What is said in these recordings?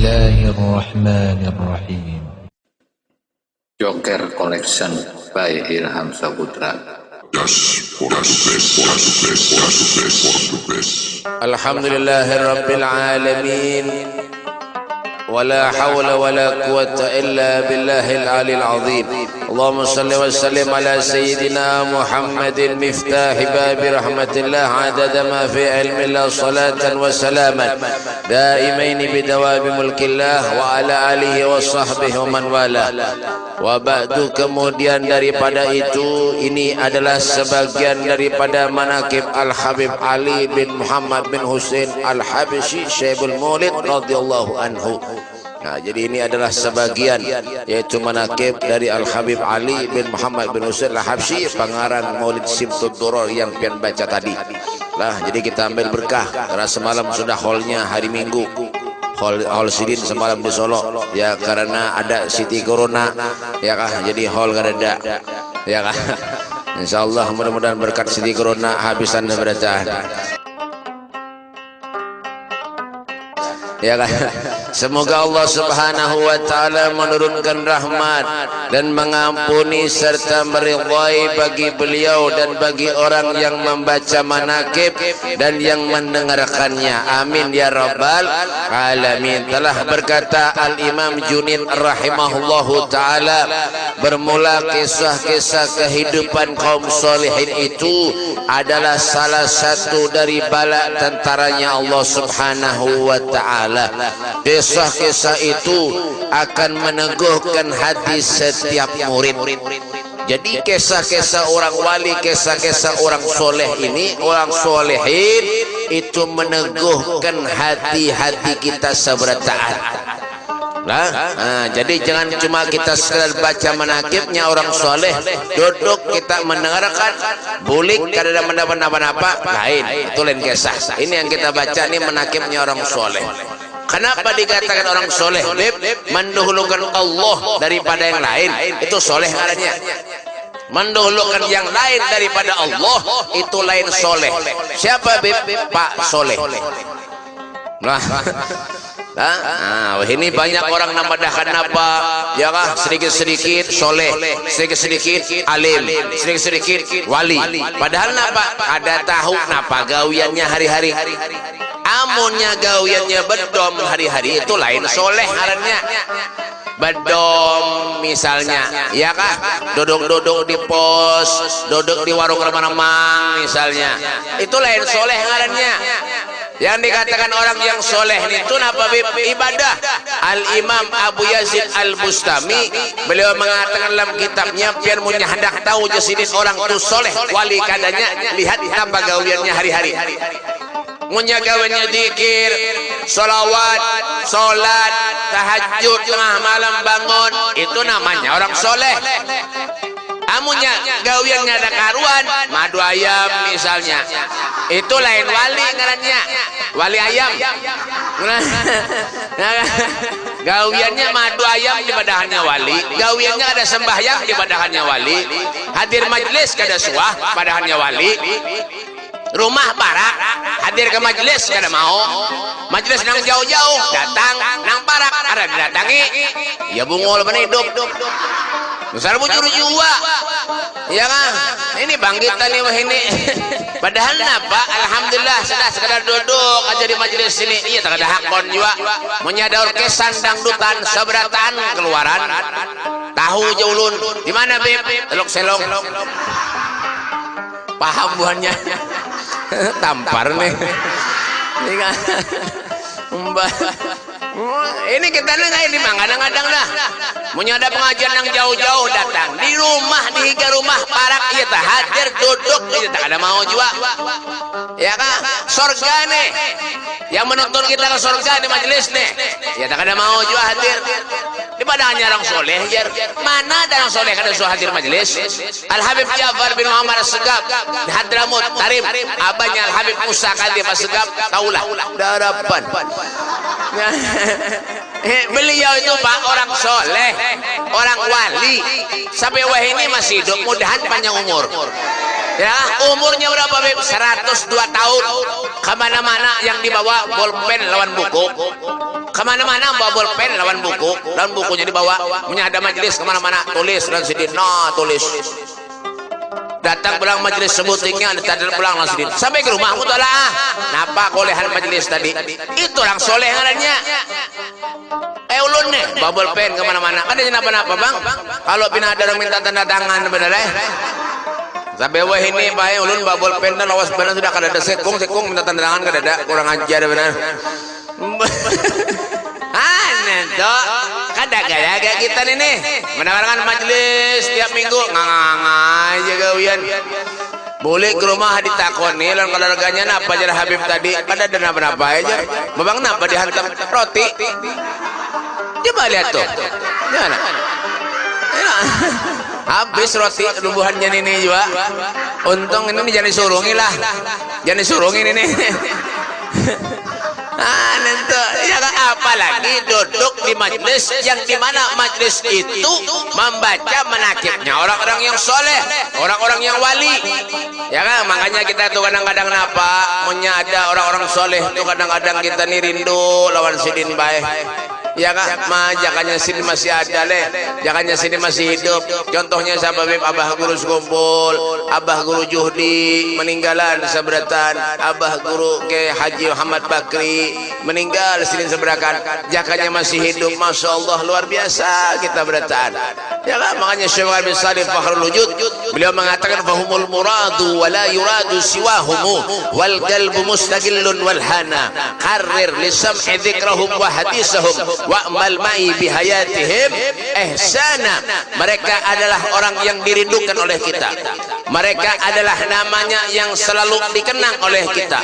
الله الرحمن الرحيم. Joker Collection by Ilham Saputra. Alhamdulillahirabbil alamin. ولا حول ولا قوة إلا بالله العلي العظيم. اللهم صل وسلم على سيدنا محمد مفتاح باب رحمة الله عدد ما في علم الله صلاة وسلاما دائمين بدوام ملك الله وعلى آله وصحبه ومن والاه. Wabadu, kemudian daripada itu, ini adalah sebagian daripada manaqib Al-Habib Ali bin Muhammad bin Husain Al-Habsyi Syaibul Maulid radhiyallahu anhu. Nah, jadi ini adalah sebagian, yaitu manaqib dari Al-Habib Ali bin Muhammad bin Husain Al-Habsyi, pengarang Maulid Simtud Duror yang pian baca tadi. Lah, jadi kita ambil berkah karena semalam sudah haulnya hari Minggu. Hall Sidin semalam di Solo ya, karena ada Siti Corona ya kah, jadi hall kada ya kah. Insyaallah mudah-mudahan berkat Siti Corona habisan bacaan ya kah. Semoga Allah Subhanahu wa taala menurunkan rahmat dan mengampuni serta meridhai bagi beliau dan bagi orang yang membaca manaqib dan yang mendengarkannya. Amin ya rabbal alamin. Telah berkata Al-Imam Junaid rahimahullahu taala, bermula kisah-kisah kehidupan kaum salihin itu adalah salah satu dari bala tentaranya Allah Subhanahu wa taala. Kisah-kisah itu akan meneguhkan hati setiap murid. Jadi kisah-kisah orang wali, kisah-kisah orang soleh ini, orang solehin itu meneguhkan hati-hati kita seberataan. Jadi jangan cuma kita sekadar baca manaqibnya orang soleh, duduk kita mendengarkan, bulik kada mendapat apa-apa, lain. Itu lain kisah. Ini yang kita baca ini manaqibnya orang soleh. Kenapa dikatakan orang soleh? Mendahulukan Allah daripada yang lain, itu soleh ngarannya. Mendahulukan yang lain daripada Allah, itu lain soleh. Siapa Pak Soleh? Ini banyak orang namadahkan apa ya kah, sedikit-sedikit soleh, sedikit-sedikit alim, sedikit-sedikit wali. Padahal napa? Ada tahu napa gawiannya hari-hari. Amunnya gawiannya bedom hari-hari, itu lain soleh ngarannya. Bedom misalnya ya kah, duduk-duduk di pos, duduk di warung remang-remang misalnya, itu lain soleh ngarannya. Yang dikatakan orang yang soleh itu apa? Ibadah. Al-Imam Abu Yazid Al-Bustami, beliau mengatakan dalam kitabnya, biar punya hendak tahu jesidin orang itu soleh wali kadanya, lihat tanpa gawiannya hari-hari. Punya gawiannya dikir, solawat, solat, tahajud, tengah malam bangun, itu namanya orang soleh. Amunya gawiannya ada karuan, madu ayam misalnya, itu lain wali ngarannya, wali ayam. Gawiannya madu ayam di badahannya wali, gawiannya ada sembahyang di badahannya wali, hadir majelis kada suah badahannya wali, rumah parak hadir ke majelis kada mau, majelis nang jauh-jauh datang nang parak ada didatangi ya bungol mana hidup besar bujur jua ya kan. Ini bangkitan nih wah ini. Padahal napa? Alhamdulillah sudah sekadar duduk aja di majelis sini. Iya tak ada hakon juga. Menyada orkesan dangdutan seberatan keluaran. Tahu jaulun. Di mana Beb? Teluk Selong. Paham buahnya. Tampar nih. Ini kan. Ini kita nengah ini mah kadang-kadang dah punya ada pengajian yang jauh-jauh datang di rumah, di higa rumah parak iya tak hadir duduk iya tak ada mau juga ya kan. Sorga nih yang menuntun kita ke sorga di majelis nih ya tak ada mau juga hadir. Di padahanya orang soleh ya, mana ada orang soleh kada suah hadir majelis. Al-Habib Ja'far bin Muhammad As-Segaf di Hadramut Tarim, abahnya Al-Habib Musa Khalif As-Segaf, taulah darapan. Beliau itu Pak orang soleh, orang wali, sampai wah ini masih hidup, mudahan panjang umur Ya, umurnya berapa, Beb? 102 tahun. Kemana-mana yang dibawa bolpen lawan buku. Kemana-mana bawa bolpen lawan buku. Lawan bukunya dibawa. Punya ada majelis kemana-mana, tulis dan sidin. Nah, tulis. Datang pulang majelis sebutingnya, datang pulang langsung sidin. Sampai ke rumah, mutalah. Napa kolehan majelis tadi? Itu orang soleh ngarannya. Ulun nih, bawa bolpen kemana-mana. Ada kenapa-napa, Bang? Kalau pina ada orang minta tanda tangan, bener sampai wah ini bae ulun bawa bolpen dan lawas benar sudah kada ada sekung minta tanda tangan kada ada, kurang ajar benar. Aneh dok, kada gaya kita nih menawarkan majelis tiap minggu ngangai aja gawian. Boleh ke rumah ditakoni lan keluarganya napa jar Habib tadi, kada ada napa-napa aja. Babang napa dihantam roti? Coba lihat tuh. Gimana? Habis roti rubuhannya ini juga. Untung ini jangan disurungi lah, jangan disurungi ini. Nanti ya apalagi duduk di majelis yang dimana majelis itu membaca menakibnya orang-orang yang soleh, orang-orang yang wali. Ya kan, makanya kita tuh kadang-kadang napa, punya ada orang-orang soleh tuh kadang-kadang kita nih rindu lawan sidin baik. Ya kan, jangannya sini masih ada jangannya sini masih hidup. Contohnya siapa, Beb? Abah Guru Sekumpul, Abah Guru Juhdi meninggalan seberatan, Abah Guru ke Haji Muhammad Bakri meninggal sini seberakan. Jangannya masih hidup, masya Allah luar biasa kita beratan. Ya kan, makanya Syekh Muhammad bin Shalih Fakhrul Wujud beliau mengatakan fahumul muradu wala yuradu siwahumu wal qalbu mustaqillun wal hana karrir lisam'i dzikrahum wa hadisahum wa'mal ma'i bihayatihim ihsana. Mereka adalah orang yang dirindukan oleh kita, mereka adalah namanya yang selalu dikenang oleh kita.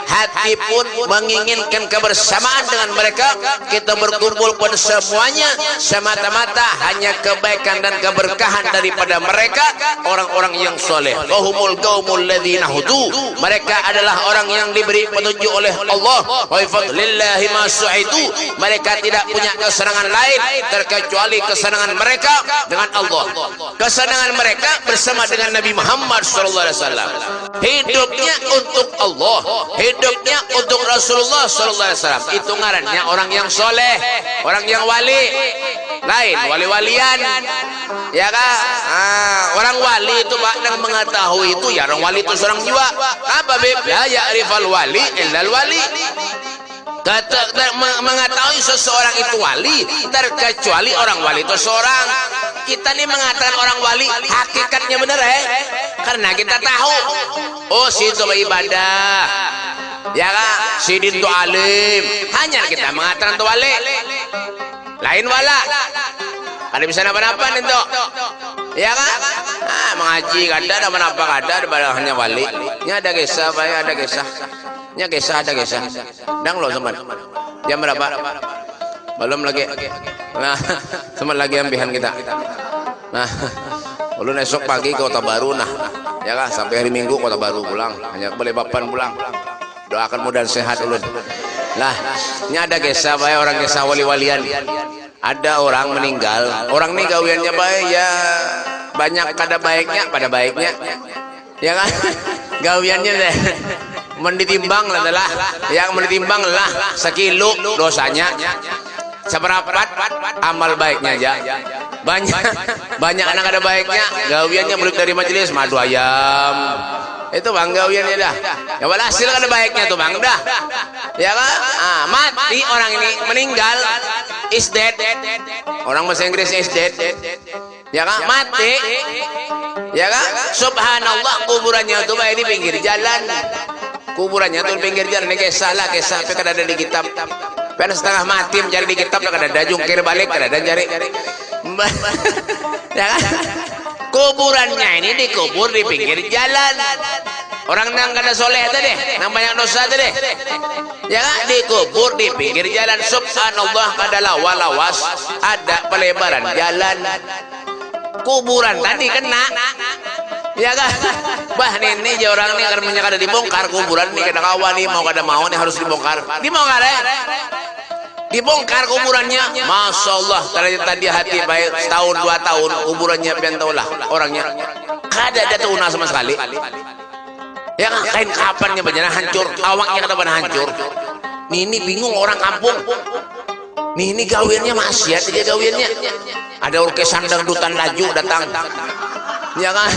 Hati pun menginginkan kebersamaan dengan mereka. Kita berkumpul pada semuanya semata-mata hanya kebaikan dan keberkahan daripada mereka, orang-orang yang soleh. Wahumul qaumul ladzina hudu, mereka adalah orang yang diberi petunjuk oleh Allah. Wa fadlillahi ma su'itu, mereka tidak punya kesenangan lain terkecuali kesenangan mereka dengan Allah. Kesenangan mereka bersama dengan Nabi Muhammad SAW. Hidupnya untuk Allah, hidupnya untuk Rasulullah SAW. Itu ngarannya orang yang soleh, orang yang wali. Lain wali-walian, ya kan? Orang wali itu Pak yang mengetahui itu ya, orang wali itu seorang jiwa. Apa Beb? La ya'rifal wali illal wali. Mengetahui seseorang itu wali terkecuali orang wali itu seorang. Kita nih mengatakan orang wali hakikatnya benar karena kita tahu oh situ ibadah, ya kan, sidin tu alim. Hanya kita mengatakan tu wali, lain wala ada bisa napa-napa itu, ya kan? Mengaji kada ada menapa kada ada hanya wali. Nya ada kisah ada kisah. Nya kisah ada kisah. Dang lo sempat. Jam berapa? Belum lagi. Nah, sempat lagi ambihan kita. Nah, ulun esok pagi ke Kota Baru nah. Ya kan, sampai hari Minggu Kota Baru pulang. Hanya ke Balikpapan pulang. Doakan mudah sehat ulun. Lah, nya ada kisah bae orang kisah wali-walian. Ada orang meninggal. Orang ini gawiannya baik ya banyak kada baiknya pada baiknya. Ya kan? Gawiannya deh. Menditimbang adalah yang menditimbang lah sekilo dosanya seperempat amal baiknya aja. Banyak anak ada baiknya gawiannya murid dari majelis madu ayam itu bang gawiannya dah ya walhasil ada baiknya tuh bang dah ya kan. Mati orang ini meninggal is dead, orang bahasa Inggris is dead, ya kan, mati ya kan. Subhanallah kuburannya tuh di pinggir jalan, kuburannya tuh pinggir jalan. Ini kisah lah, kisah tapi kada ada di kitab. Pada setengah mati mencari di kitab kada ada, jungkir balik kada ada cari. Ya kan? Kuburannya ini dikubur di pinggir jalan. Orang nang kada soleh tadi, nang banyak dosa tadi. Ya kan? Dikubur di pinggir jalan. Subhanallah kada lawas ada pelebaran jalan. Kuburan tadi kena. Ya kan? Bah ini aja orang ini karena kada dibongkar kuburan ini kada kawan nih mau kada mau nih harus dibongkar. Dibongkar dibongkar kuburannya. Masya Allah tadi hati baik setahun 2 tahun kuburannya pian tahu lah orangnya kada ada tuna sama sekali. Ya kan, kain kapannya banyak hancur, awaknya kada pada hancur. Ini bingung orang kampung. Ini gawiannya maksiat dia gawiannya. Ada orkes dangdutan laju datang. Ya kan,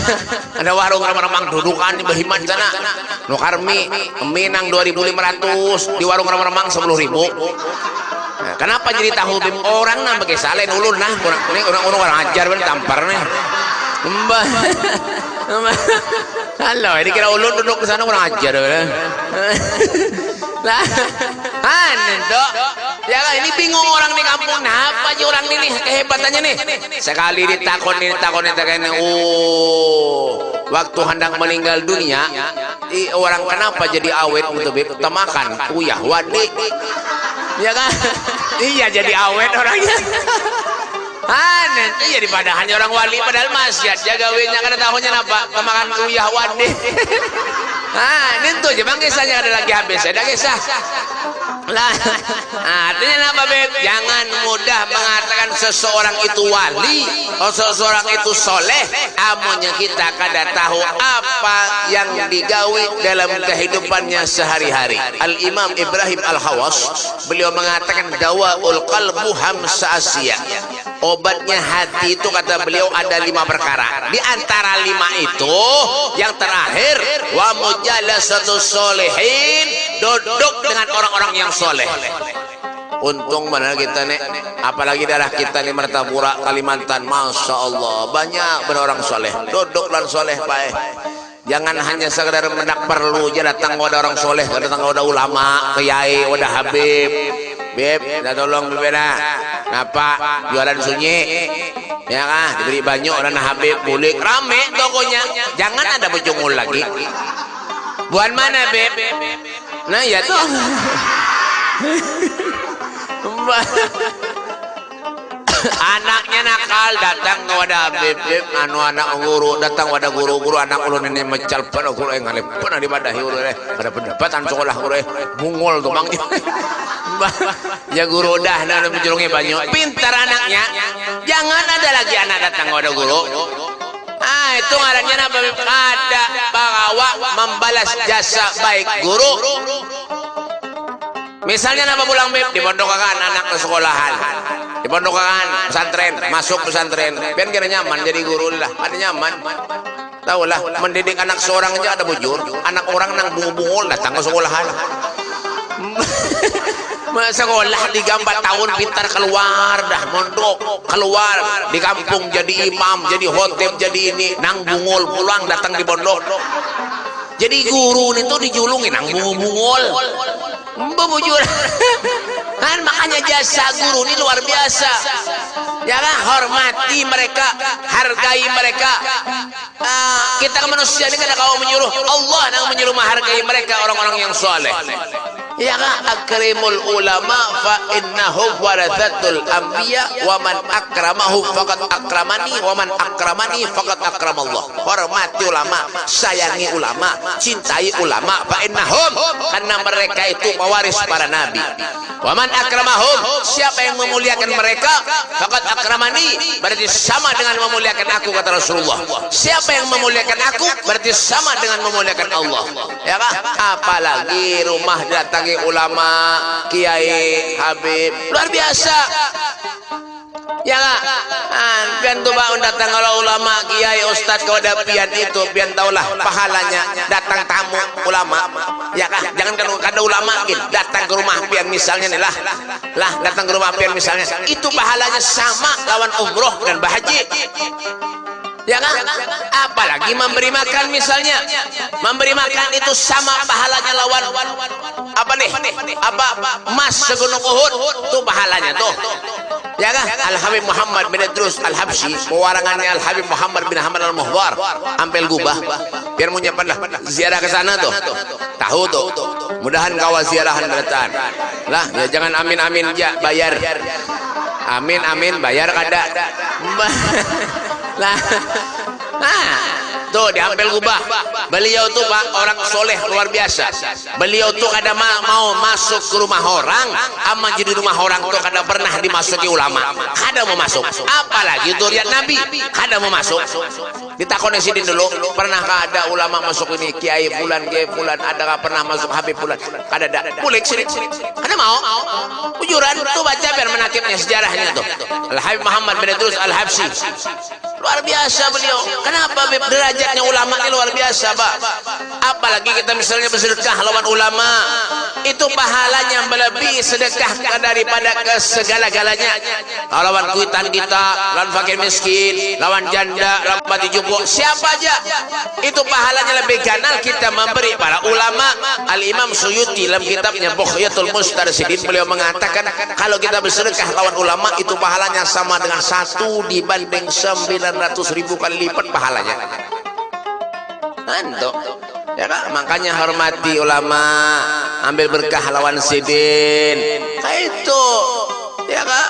ada warung ramang-ramang dudukan di Bahiman sana. No karmi minang 2.500 di warung ramang-ramang 10.000. Nah, kenapa jadi tahu bim orang nah pakai salen ulun nah ini orang ajar ben tampar nih. Mbah. Halo, ini kira ulun duduk di sana orang ajar ben. Lah, dok. Ya kan, ini bingung orang di kampung. Nah, apa aja orang ini kehebatannya nih? Sekali ditakoni waktu hendak meninggal dunia, orang kenapa jadi awet gitu, Beb? Temakan uyah wadi. Ya kan? Iya jadi awet orangnya. Iya daripada hanya orang wali padahal maksiat jaga wenya kada tahunya apa makan uyah wadi. Ini tuh aja bang kisahnya ada lagi habis ada kisah lah. Artinya apa Beb? Jangan mudah mengatakan seseorang itu wali atau seseorang itu soleh amunnya kita kada tahu apa yang digawe dalam kehidupannya sehari-hari. Al-Imam Ibrahim Al-Khawas beliau mengatakan dawaul qalbu hamsa asya, obatnya hati itu kata beliau ada 5 perkara. Di antara 5 itu yang terakhir wa mujalasatus sholihin, duduk dengan orang-orang yang soleh. Untung mana kita nih, apalagi daerah kita nih Martapura, Kalimantan, masya Allah banyak benar orang soleh. Duduk dan soleh baik. Jangan hanya sekedar mendak perlu aja datang wadah orang soleh, datang wadah ulama, kiai, wadah habib. Beb, dah tolong berbeda. Napa jualan sunyi? Ya kan, diberi banyak orang habib, bulik rame tokonya. Jangan ada berjungul lagi. Buan mana Beb? Nah ya tuh. Anaknya nakal datang ke wadah habib, anu anak guru datang wadah guru anak ulun ini mecal pada guru yang ngalip pernah dibadahi guru pada pendapatan sekolah guru bungol tuh bang. Ya guru dah dan menjulungi banyak pintar anaknya. Jangan ada lagi anak datang wadah guru. Itu ngarannya apa? Ada bawa membalas jasa baik guru. Misalnya nama pulang Beb dipondokakan anak ke sekolahan, dipondokakan pesantren, masuk pesantren, biar kira nyaman jadi guru lah, ada nyaman. Tahu lah, mendidik anak seorang aja ada bujur, anak orang nang bungu-bungu datang ke sekolahan. Sekolah 3-4 tahun pintar keluar dah mondok keluar di kampung jadi imam jadi khotib jadi ini nang bungul pulang datang di pondok jadi guru itu dijulungin nang bungul bujur kan makanya jasa guru ini luar biasa ya kan, hormati mereka, hargai mereka. Kita manusia ini kan kau menyuruh Allah yang menyuruh menghargai mereka orang-orang yang soleh. Ya kan, akrimul ulama fa innahum warathatul anbiya wa man akramahu faqad akramani wa man akramani faqad akramallah. Hormati ulama, sayangi ulama, cintai ulama fa innahum, karena mereka itu pewaris para nabi. Wa man akramahum, siapa yang memuliakan mereka faqad akramani, berarti sama dengan memuliakan aku kata Rasulullah. Siapa yang memuliakan aku berarti sama dengan memuliakan Allah. Ya kan? Apalagi rumah datang ulama, kiai, habib, luar biasa. Ya kan? Pian tuh bang datang kalau ulama, kiai, ustad kepada pian itu, pian taulah pahalanya datang tamu ulama. Ya kan? Jangan kan ada ulama datang ke rumah pian misalnya nih lah datang ke rumah pian misalnya, itu pahalanya sama lawan umroh dan bahaji. Ya kan? Apalagi memberi makan misalnya, memberi makan itu sama pahalanya lawan apa nih? Apa emas segunung Uhud tuh pahalanya tuh. Ya kan? Al-Habib Muhammad bin Idrus Al-Habsyi, pewarangannya Al-Habib Muhammad bin Hamad Al-Muhdhar, Ampel Gubah. Biar menyiapkan lah ziarah ke sana tuh. Tahu tuh. Mudahan kawal ziarahan beratan. Lah, ya jangan amin-amin ya bayar. Amin-amin bayar kada. Lah. Tuh diambil gubah. Beliau tuh Pak orang soleh luar biasa. Beliau tuh kada mau masuk ke rumah orang, ama jadi rumah orang tuh kada pernah dimasuki ulama. Kada mau masuk. Apalagi tuh lihat Nabi, kada mau masuk. Ditakoni sidin dulu, pernahkah ada ulama masuk ini? Kiai fulan, ada nggak pernah masuk Habib fulan? Kada ada. Boleh sini. Kada mau. Ujuran tuh baca biar menakibnya sejarahnya tuh. Al Habib Muhammad bin Idrus Al Habsyi. Luar biasa beliau. Kenapa derajatnya ulama ini luar biasa, Pak? Apalagi kita misalnya bersedekah lawan ulama, itu pahalanya melebihi sedekah daripada ke segala-galanya. Lawan kuitan kita, lawan fakir miskin, lawan janda, lawan mati jumbo, siapa aja, itu pahalanya lebih ganal kita memberi para ulama. Al Imam Suyuti dalam kitabnya Bughyatul Mustarsyidin beliau mengatakan kalau kita bersedekah lawan ulama itu pahalanya sama dengan 1 dibanding 900.000 kali lipat pahalanya. Anto, ya kan? Makanya hormati ulama, ambil berkah lawan sidin. Kayak itu, ya kan?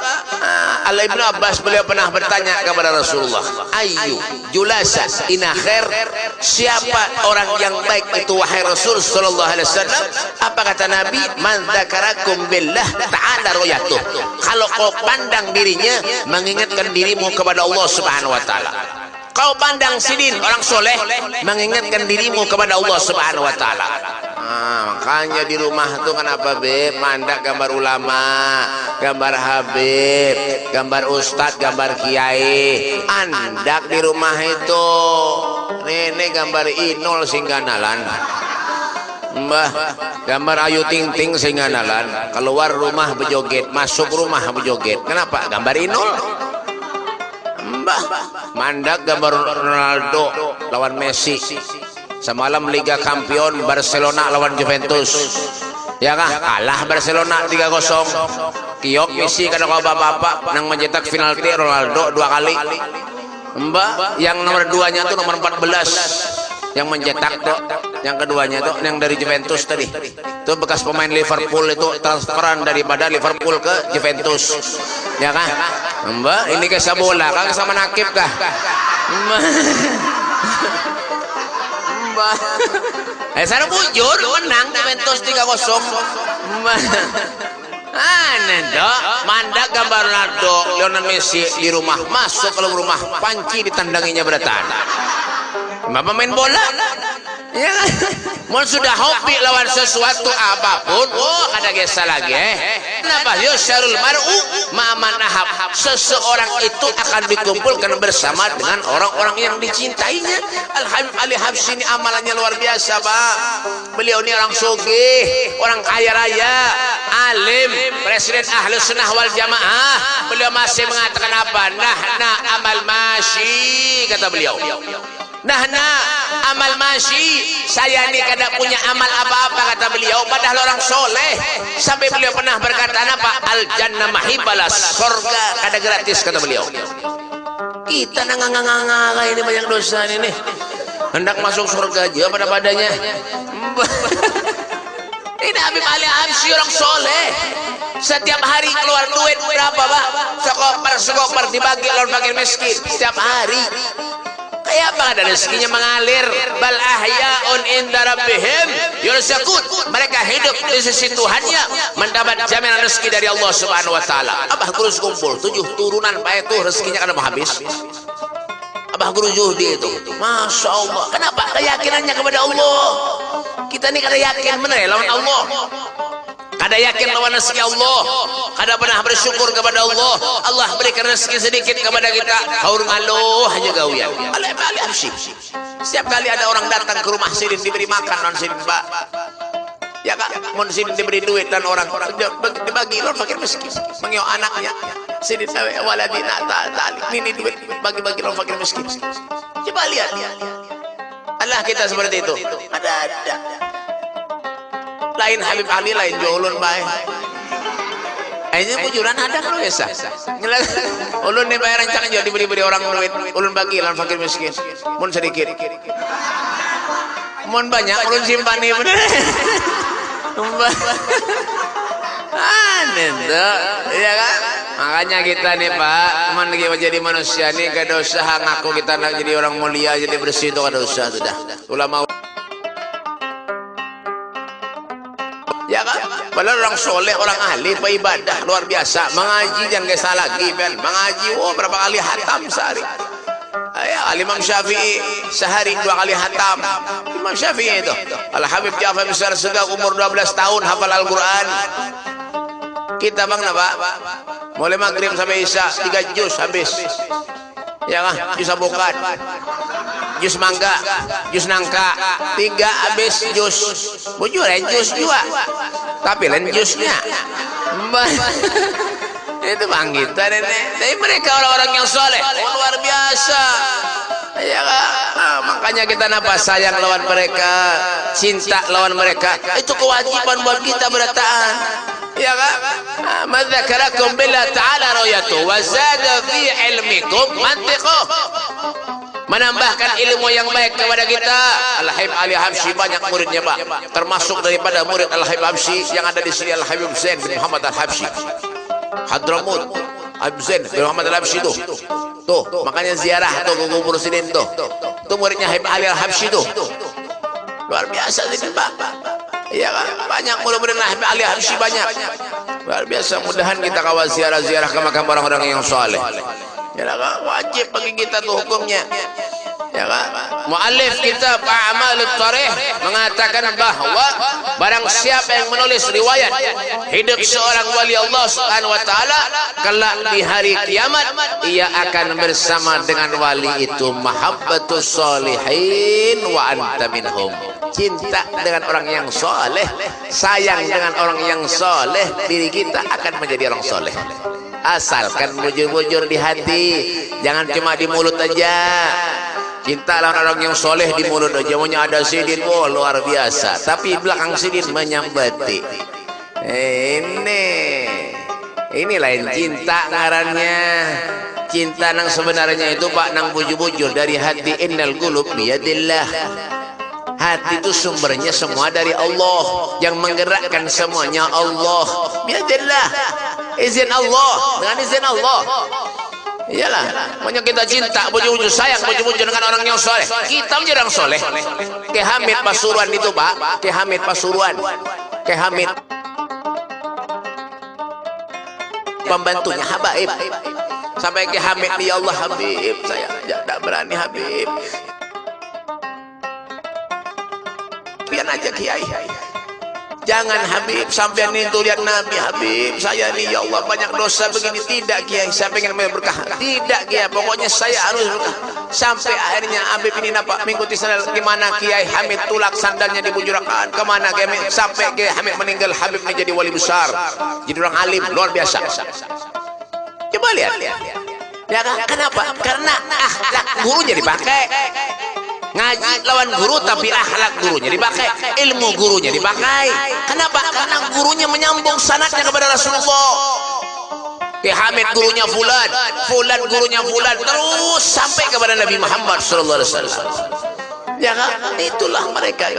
Al Ibnu Abbas beliau pernah bertanya kepada Rasulullah, ayu julasa ina khair, siapa orang yang baik itu wahai Rasul sallallahu alaihi wasallam? Apa kata Nabi? Man dzakarakum billah ta'ala royatuh. Kalau kau pandang dirinya mengingatkan dirimu kepada Allah Subhanahu wa taala. Kau pandang sidin orang soleh mengingatkan dirimu kepada Allah Subhanahu wa taala. Makanya di rumah tuh kenapa Beb mandak gambar ulama, gambar Habib, gambar ustadz, gambar kiai. Andak di rumah itu nenek gambar Inul singganalan, Mbah gambar Ayu Ting Ting singganalan. Keluar rumah bejoget, masuk rumah bejoget. Kenapa? Gambar Inul. Mbah mandak gambar Ronaldo lawan Messi. Semalam Liga Kampion Barcelona lawan Juventus, ya kah? Kalah Barcelona 3-0. Kiok Messi kada apa-apa nang mencetak penalti Ronaldo 2 kali. Mbak yang nomor 2-nya tuh nomor 14 yang mencetak tuh, yang keduanya tuh yang dari Juventus tadi. Itu bekas pemain Liverpool, itu transferan daripada Liverpool ke Juventus, ya kah? Mbak ini kisah bola kah sama nakib kah? Sana bujur menang Juventus 3-0. Aneh dok, mandak gambar Ronaldo, Lionel Messi di rumah, masuk ke rumah, panci ditandanginya beratan. Bapak main bola, ya kan? Mau sudah hobi lawan sesuatu apapun, ada gesa lagi. Kenapa? Yusyarul mar'u ma'aman ahab. Seseorang itu akan dikumpulkan bersama dengan orang-orang yang dicintainya. Al Habib Ali Habsyi ini amalannya luar biasa, Pak. Beliau ini orang sugih, orang kaya raya, alim, presiden Ahlus Sunnah wal Jamaah. Beliau masih mengatakan apa? Nah amal masyi, kata beliau. Nah amal masyi, saya ini kada punya amal apa-apa, kata beliau, padahal orang soleh. Sampai beliau pernah berkata apa? Al jannah mahibalas, surga kada gratis, kata beliau. Kita nanganganganga ini banyak dosa ini, hendak masuk surga aja pada-padanya. Ini Habib Ali Habsyi orang soleh, setiap hari keluar duit berapa Pak? Sekopar dibagi lawan fakir miskin setiap hari. Kayak apa ada rezekinya mengalir. Bal ahyaun inda rabbihim yurzaqun. Mereka hidup di sisi Tuhannya, mendapat jaminan rezeki dari Allah Subhanahu wa taala. Abah guru kumpul 7 turunan Pak itu rezekinya kada mau habis. Abah guru Juhdi itu, Masya Allah. Kenapa? Keyakinannya kepada Allah. Kita ini kada yakin benar lawan Allah, kada yakin lawan rezeki Allah, kada pernah bersyukur kepada Allah. Allah berikan rezeki sedikit kepada kita, haur ngaloh aja gawian. Ali Habsyi, setiap kali ada orang datang ke rumah sidin diberi makan non sidin Pak, ya Kak, mon sidin diberi duit dan orang dibagi non fakir miskin, mengio anaknya sidin waladina tali ini duit bagi-bagi non fakir miskin. Coba lihat Allah kita seperti itu. Ada lain Habib Ali, lain Ulun baik. Ini bujuran ada kalau biasa. Ulun nih bayar rancangan juga diberi orang duit, ulun bagi lan fakir miskin. Mun sedikit, mun banyak ulun simpan nih bener. Aneh tuh, iya kan? Makanya kita nih Pak, cuman lagi jadi manusia nih gak ada usaha ngaku kita nak jadi orang mulia, jadi bersih itu gak ada usaha sudah. Ulama ya kan? Padahal orang soleh, orang ahli, ibadah luar biasa. Mengaji jangan kisah lagi, Ben. Mengaji, berapa kali hatam sehari? Ya, Imam Syafi'i sehari 2 kali hatam. Imam Syafi'i itu. Al-Habib Ja'far bin Segaf umur 12 tahun hafal Al-Quran. Kita bang Pak, mulai maghrib sampai isya 3 juz habis. Ya kan? Juz abukat, juz mangga, juz nangka, 3 habis juz. Bujur juz juga. Tapi lain juznya. Itu bang kita nenek. Tapi mereka orang-orang yang soleh, luar biasa. Ya kan? Makanya kita napa sayang lawan mereka, cinta lawan mereka. Itu kewajiban buat kita bertahan. Ya kan? Madzakarakum billah ta'ala ra'yatu wa zada fi ilmikum mantiquh. Menambahkan ilmu yang baik kepada kita. Al-Habib Ali Habsyi banyak muridnya Pak. Termasuk daripada murid Al-Habib Habsyi yang ada di sini Al-Habib Zain bin Muhammad Al-Habsyi. Hadramut Habib Zain bin Muhammad Al-Habsyi tuh. Tuh, makanya ziarah tuh ke kubur Sidin tuh. Tuh muridnya Habib Ali Al-Habsyi tuh. Luar biasa sih Pak. Iya kan? Banyak murid-murid Habib Ali Habsyi banyak. Luar biasa. Mudahan kita kawal ziarah-ziarah ke makam orang-orang yang soleh. Ya kan? Wajib bagi kita tuh hukumnya. Ya kan? Muallif kitab A'malul Tarikh mengatakan bahwa barang siapa yang menulis riwayat hidup seorang wali Allah Subhanahu wa taala kelak di hari kiamat ia akan bersama dengan wali itu mahabbatus sholihin wa anta minhum. Cinta dengan orang yang soleh, sayang dengan orang yang soleh, diri kita akan menjadi orang soleh. Asalkan bujur-bujur di hati, jangan cuma di mulut aja. Cintalah orang yang soleh di mulut aja, maunya ada sidin, luar biasa. Tapi belakang sidin menyambati. Ini lain cinta ngarannya. Cinta nang sebenarnya itu Pak nang bujur-bujur dari hati. Innal qulub biyadillah. Hati itu sumbernya semua dari Allah, yang menggerakkan semuanya Allah. Biadillah, izin Allah, dengan izin Allah. Iyalah, makanya kita cinta, bujur-bujur sayang, bujur-bujur dengan orang yang soleh. Kita menjadi orang soleh. Ki Hamid Pasuruan itu Pak, Ki Hamid Pasuruan, Ki Hamid pembantunya Habib. Sampai Ki Hamid, ya Allah Habib, saya tidak berani Habib. Biar aja Kiai, jangan Habib sampai ini tuh lihat Nabi. Habib saya nih ya Allah banyak dosa begini. Tidak Kiai, saya pengen berkah. Tidak Kiai, pokoknya saya harus berkah. Sampai akhirnya Habib ini nampak mengikuti sandal. Gimana Kiai Hamid tulak sandalnya dibujurakan kemana Kiai Hamid, sampai Kiai Hamid meninggal. Habib ini jadi wali besar, jadi orang alim luar biasa. Coba lihat ya kan? Kenapa? Karena akhlak gurunya dipakai. Ngaji lawan guru tapi akhlak gurunya dipakai, ilmu gurunya dipakai. Kenapa? Karena gurunya menyambung sanadnya kepada Rasulullah. Ki Hamid gurunya Fulan, Fulan gurunya Fulan, terus sampai kepada Nabi Muhammad SAW. Ya kan? Itulah mereka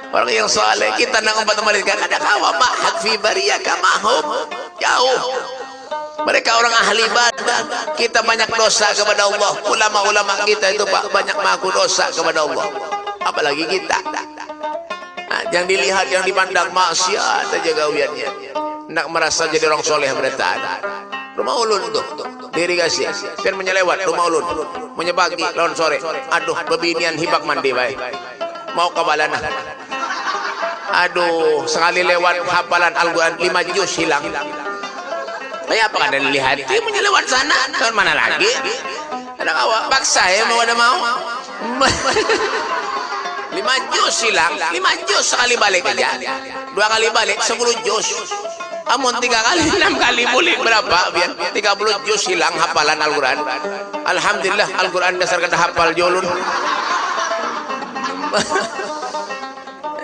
orang yang saleh. Kita nak umat mereka kada kawa ma'had fi bariyaka mahum jauh. Mereka orang ahli ibadah. Kita banyak dosa kepada Allah. Ulama-ulama kita itu Pak banyak mengaku dosa kepada Allah. Apalagi kita. Nah, yang dilihat, yang dipandang maksiat aja gawiannya. Nak merasa jadi orang soleh bertahan. Rumah ulun tuh diri kasih. Pian menyelewat rumah ulun. Menyebagi lawan sore. Aduh, bebinian hibak mandi baik. Mau ke balana. Aduh, sekali lewat hafalan Al-Quran 5 juz hilang. Apa ada lihat dia menyelewat sana ke mana lagi? Ada kawan paksa ya mau ada mau. 5 juz hilang, 5 juz sekali balik aja. 2 kali balik 10 juz. Amun 3 kali 6 kali balik berapa? Biar 30 juz hilang hafalan Al-Quran. Alhamdulillah Al-Quran dasar kata hafal jolun.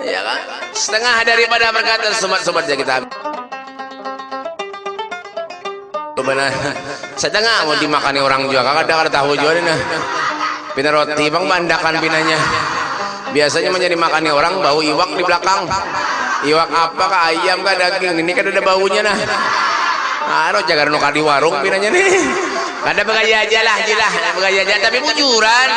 Ya kan? Setengah daripada perkataan sobat-sobatnya kita. Benar, setengah mau dimakani orang juga. Kakak ada tahu juga nih. Pina roti bang bandakan pinanya. Biasanya menjadi makani orang bau iwak di belakang. Iwak apa kah, ayam kah, daging? Ini kan ada baunya nah. Aduh, jaga nuka di warung pinanya nih. Kada begaya aja lah, begaya aja tapi bujuran.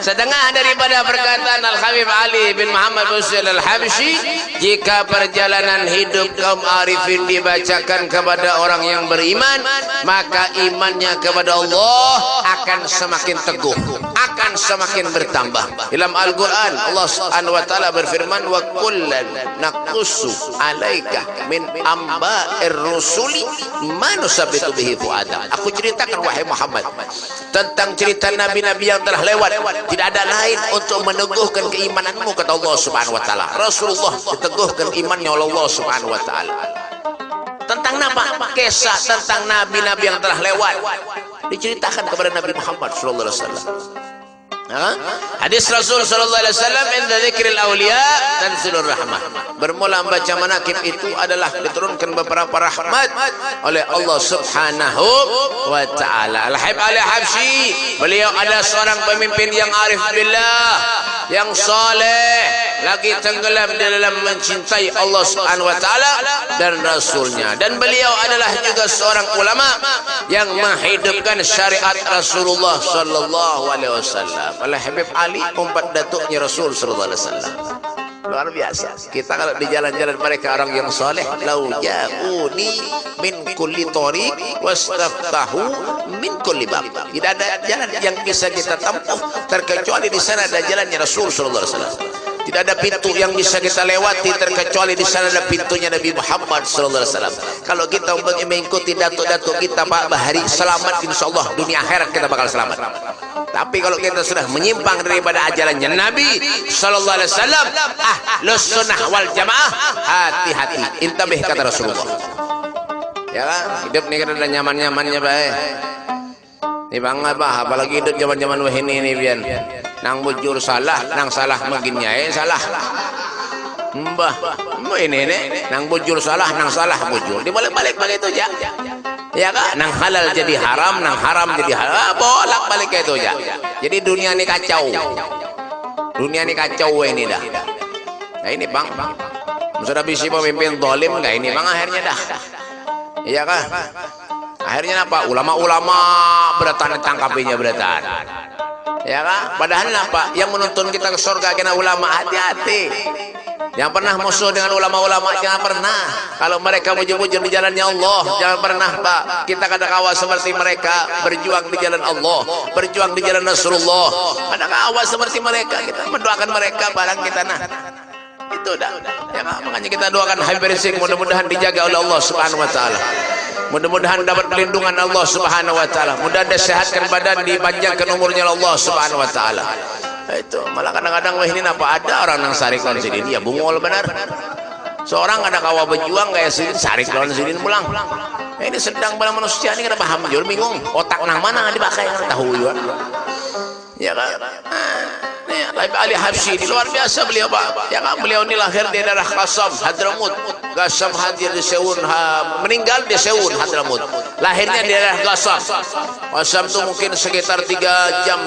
Setengah daripada perkataan Al-Habib Ali bin Muhammad Busail Al-Habsyi, jika perjalanan hidup kaum arifin dibacakan kepada orang yang beriman, maka imannya kepada Allah akan semakin teguh, akan semakin bertambah. Dalam Al-Quran Allah Subhanahu wa taala berfirman, wa kullan naqussu alaika min amba'ir rusuli ma nusabbitu bihi fu'adak. Aku ceritakan wahai Muhammad tentang cerita nabi-nabi yang telah lewat, tidak ada lain untuk meneguhkan keimananmu kata Allah Subhanahu wa taala. Rasulullah diteguhkan imannya oleh Allah Subhanahu wa taala. Tentang apa? Kisah tentang nabi-nabi yang telah lewat diceritakan kepada Nabi Muhammad sallallahu alaihi wasallam. Hadis Rasul sallallahu alaihi wasallam, inda dzikril auliya tanzilur rahmah. Bermula membaca manaqib itu adalah diturunkan beberapa rahmat oleh Allah Subhanahu wa taala. Al-Habib Al-Habsyi, beliau adalah seorang pemimpin yang arif billah, yang saleh, lagi tenggelam di dalam mencintai Allah Subhanahu wa taala dan rasulnya. Dan beliau adalah juga seorang ulama yang menghidupkan syariat Rasulullah sallallahu alaihi wasallam. Al-Habib Ali umpat datuknya Rasul sallallahu alaihi wasallam. Luar biasa. Kita kalau di jalan-jalan mereka orang yang saleh, lau ja'uni min kulli tariq wastaftahu min kulli bab. Tidak ada jalan yang bisa kita tempuh terkecuali di sana ada jalannya Rasul sallallahu alaihi wasallam. Tidak ada pintu yang bisa kita lewati terkecuali di sana ada pintunya Nabi Muhammad sallallahu alaihi wasallam. Kalau kita mengikuti datuk-datuk kita Pak Bahari, selamat insyaallah dunia akhirat kita bakal selamat. Tapi kalau kita sudah menyimpang daripada ajarannya Nabi sallallahu alaihi wasallam, ahlus sunnah wal jamaah, hati-hati, intabih kata Rasulullah. Ya kan? Hidup nih kan ada nyaman-nyamannya baik. Ini bang apa? Apalagi hidup zaman-zaman wahini ini pian. Nang bujur salah, nang salah maginnya salah. Mbah ini nang bujur salah, nang salah bujur. Dibalik-balik begitu aja. Ya kan? Nang halal jadi haram, nang haram jadi halal. Bolak-balik itu aja. Jadi dunia ini kacau. Dunia ini kacau ini dah. Nah ini bang, sudah bisa pemimpin zalim enggak ini bang akhirnya dah. Iya kan? Akhirnya apa? Ulama-ulama beratan tangkapinya beratan. Ya kan? Padahal apa? Yang menuntun kita ke surga kena ulama, hati-hati. Yang pernah musuh dengan ulama-ulama jangan pernah. Kalau mereka mujur-mujur di jalannya Allah, jangan pernah Pak kita kawal seperti mereka berjuang di jalan Allah, berjuang di jalan Rasulullah. Kada kawal seperti mereka, kita mendoakan mereka barang kita nah. Itu dah. Ya kan? Makanya kita doakan Habib Rizik mudah-mudahan dijaga oleh Allah Subhanahu wa taala. Mudah-mudahan dapat perlindungan Allah Subhanahu wa taala. Mudah-mudahan disehatkan badan, dipanjangkan umurnya oleh Allah Subhanahu wa taala. Itu malah kadang-kadang wah ini apa ada orang yang sarik lawan sidin ya bungol benar. Seorang ada kawa berjuang kayak sidin sarik lawan sidin pulang. Ini sedang pada manusia ini kada paham jur bingung. Otak nang mana dipakai tahu juga. Ya kan? Habib Ali Habsyi di luar biasa beliau Pak. Ya kan beliau ini lahir di daerah Qasam Hadramut. Qasam hadir di Seun, meninggal di Seun Hadramut. Lahirnya di daerah Qasam. Qasam itu mungkin sekitar 3,5 jam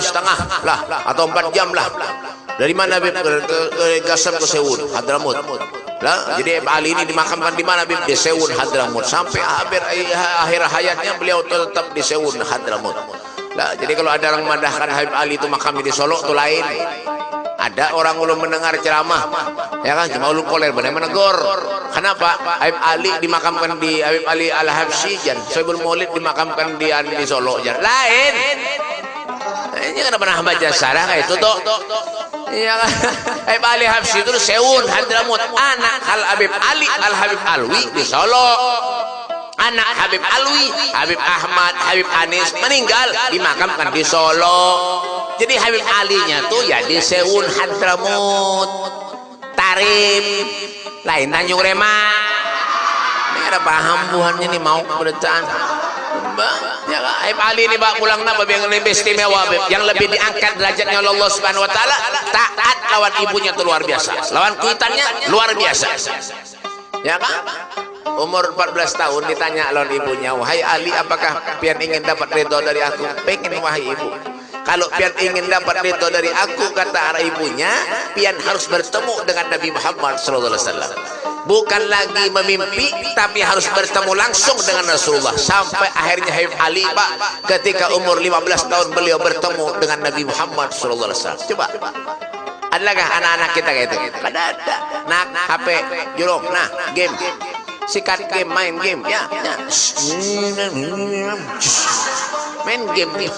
lah atau 4 jam lah. Dari mana Habib ke Qasam ke Seun Hadramut. Lah, jadi Ali ini dimakamkan di mana Habib? Di Seun Hadramut. Sampai akhir hayatnya beliau tetap di Seun Hadramut. Lah, jadi kalau ada orang memandahkan Habib Ali itu makamnya di Solo itu lain. Ada orang ulun mendengar ceramah, ya kan? Cuma ulun koler benar menegur. Kenapa? Habib Ali dimakamkan di Habib Ali Al-Habsyi jan, Sohibul Maulid dimakamkan di Solo jan. Lain. Ini kan pernah baca sarah kayak itu toh. Iya kan? Habib Ali Habsyi itu Seun Hadramut, anak Habib Ali Al-Habib Alwi di Solo. Anak Habib Alwi, Habib Ahmad, Habib Anis meninggal dimakamkan di Solo. Jadi Habib Alinya tuh ya di Seun Hadramut, Tarim, lain Tanjung Rema. Ini ada paham buhannya nih mau beritaan. Ya Habib Ali ini bak pulang nama yang lebih istimewa, yang lebih diangkat derajatnya oleh Allah Subhanahu Wa Taala. Taat lawan ibunya itu luar biasa, lawan kuitannya luar biasa. Ya kan? Umur 14 tahun ditanya lawan ibunya, wahai Ali apakah pian ingin dapat ridho dari aku? Pengen wahai ibu. Kalau pian ingin dapat ridho dari aku, kata arah ibunya, pian harus bertemu dengan Nabi Muhammad SAW. Bukan lagi memimpi, tapi harus bertemu langsung dengan Rasulullah. Sampai akhirnya Habib Ali, Pak, ketika umur 15 tahun beliau bertemu dengan Nabi Muhammad SAW. Coba, adakah anak-anak kita kayak itu? Kada ada. Nah, HP, jurung, nah, game, sikat game, main game, ya. Main game nih.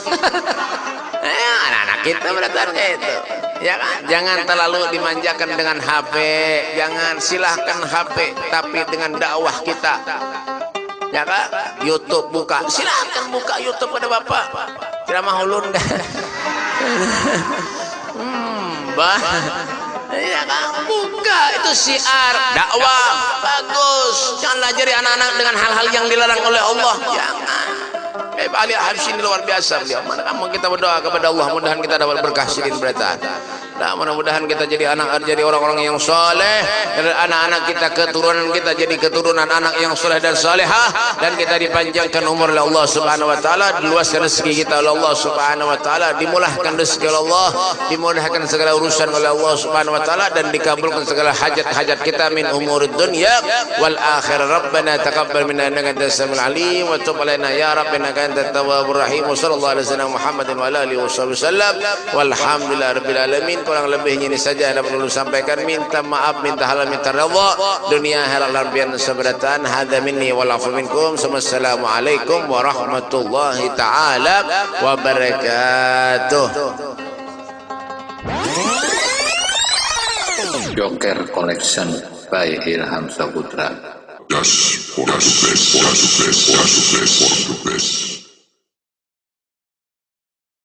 Anak-anak kita berarti kayak itu. Ya kan? Jangan terlalu dimanjakan dengan HP, jangan, silahkan HP, tapi dengan dakwah kita. Ya kan? YouTube buka, silahkan buka YouTube pada Bapak. Ceramah ulun kan. Bah. Ya kan? Buka, itu syiar dakwah bagus. Jangan ajari anak-anak dengan hal-hal yang dilarang oleh Allah. Jangan. Habib Ali Habsyi ini luar biasa beliau. Mana kamu kita berdoa kepada Allah, mudah-mudahan kita dapat berkah sidin berataan. Nah, mudah-mudahan kita jadi orang-orang yang soleh, dan anak-anak kita, keturunan kita jadi keturunan anak yang soleh dan solehah, dan kita dipanjangkan umur oleh Allah Subhanahu Wa Taala, diluaskan rezeki kita oleh Allah Subhanahu Wa Taala, dimulahkan rezeki oleh Allah, dimudahkan segala urusan oleh Allah Subhanahu Wa Taala, dan dikabulkan segala hajat-hajat kita min umurid dunya wal akhirah. Rabbana taqabbal minna innaka antas samiul alim wa tub alaina ya rabbana antat tawwabur rahim. Sallallahu alaihi wasallam Muhammadin wa alihi wasallam. Walhamdulillah rabbil alamin. Kurang lebihnya ini saja yang perlu sampaikan. Minta maaf, minta halal, minta redha dunia akhirat lan bian sabratan. Hadza minni wal afu minkum. Assalamualaikum warahmatullahi taala wabarakatuh. Joker Collection by Ilham Saputra. Yes, for the best.